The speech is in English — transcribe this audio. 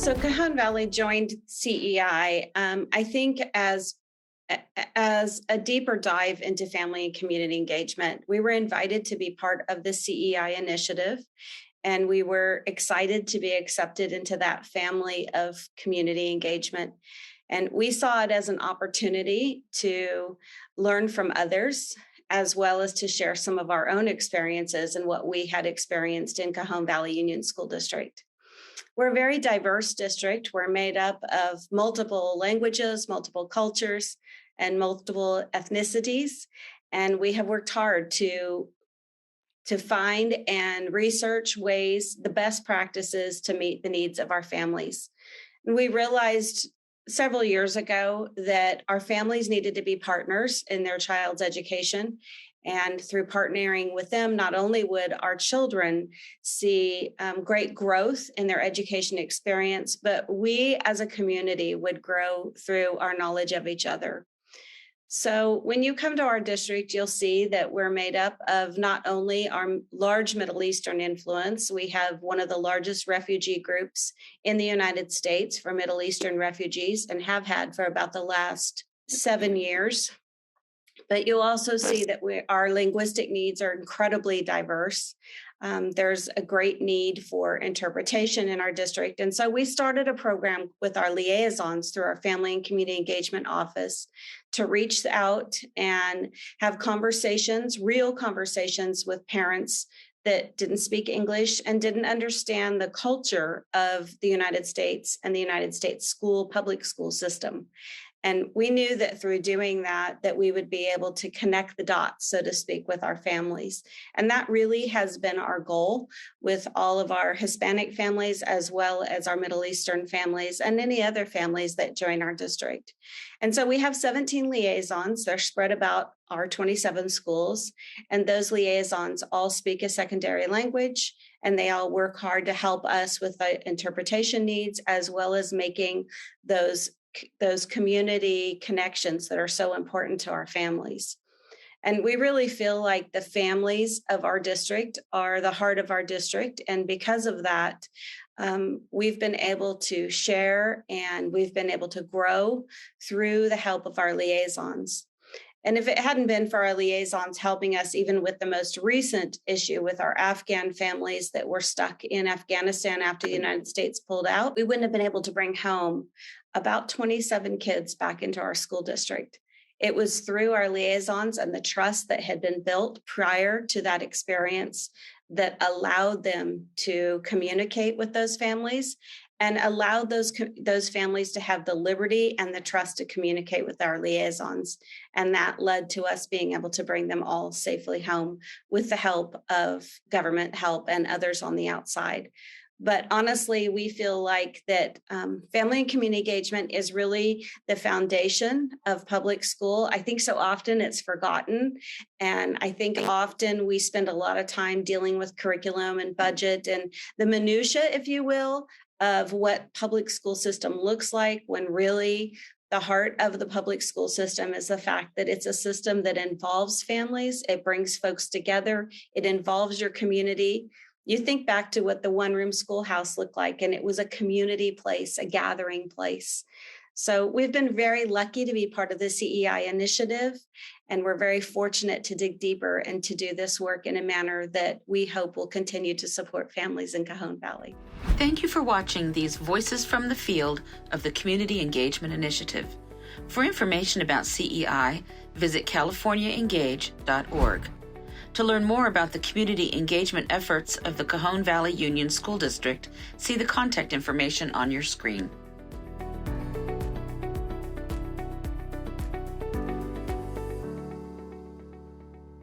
So Cajon Valley joined CEI, I think, as a deeper dive into family and community engagement. We were invited to be part of the CEI initiative, and we were excited to be accepted into that family of community engagement. And we saw it as an opportunity to learn from others, as well as to share some of our own experiences and what we had experienced in Cajon Valley Union School District. We're a very diverse district. We're made up of multiple languages, multiple cultures, and multiple ethnicities. And we have worked hard to find and research ways, the best practices to meet the needs of our families. And we realized several years ago that our families needed to be partners in their child's education. And through partnering with them, not only would our children see great growth in their education experience, but we as a community would grow through our knowledge of each other. So when you come to our district, you'll see that we're made up of not only our large Middle Eastern influence, we have one of the largest refugee groups in the United States for Middle Eastern refugees and have had for about the last 7 years. But you'll also see that our linguistic needs are incredibly diverse. There's a great need for interpretation in our district. And so we started a program with our liaisons through our Family and Community Engagement Office to reach out and have conversations, real conversations with parents that didn't speak English and didn't understand the culture of the United States and the United States public school system. And we knew that through doing that we would be able to connect the dots, so to speak, with our families. And that really has been our goal with all of our Hispanic families, as well as our Middle Eastern families and any other families that join our district. And so we have 17 liaisons. They're spread about our 27 schools. And those liaisons all speak a secondary language, and they all work hard to help us with the interpretation needs, as well as making those community connections that are so important to our families. And we really feel like the families of our district are the heart of our district. And because of that, we've been able to share and we've been able to grow through the help of our liaisons. And if it hadn't been for our liaisons helping us, even with the most recent issue with our Afghan families that were stuck in Afghanistan after the United States pulled out, we wouldn't have been able to bring home about 27 kids back into our school district. It was through our liaisons and the trust that had been built prior to that experience that allowed them to communicate with those families and allowed those families to have the liberty and the trust to communicate with our liaisons. And that led to us being able to bring them all safely home with the help of government help and others on the outside. But honestly, we feel like that family and community engagement is really the foundation of public school. I think so often it's forgotten. And I think often we spend a lot of time dealing with curriculum and budget and the minutia, if you will, of what public school system looks like, when really the heart of the public school system is the fact that it's a system that involves families. It brings folks together. It involves your community. You think back to what the one-room schoolhouse looked like, and it was a community place, a gathering place. So we've been very lucky to be part of the CEI initiative, and we're very fortunate to dig deeper and to do this work in a manner that we hope will continue to support families in Cajon Valley. Thank you for watching these Voices from the Field of the Community Engagement Initiative. For information about CEI, visit californiaengage.org. To learn more about the community engagement efforts of the Cajon Valley Union School District, see the contact information on your screen.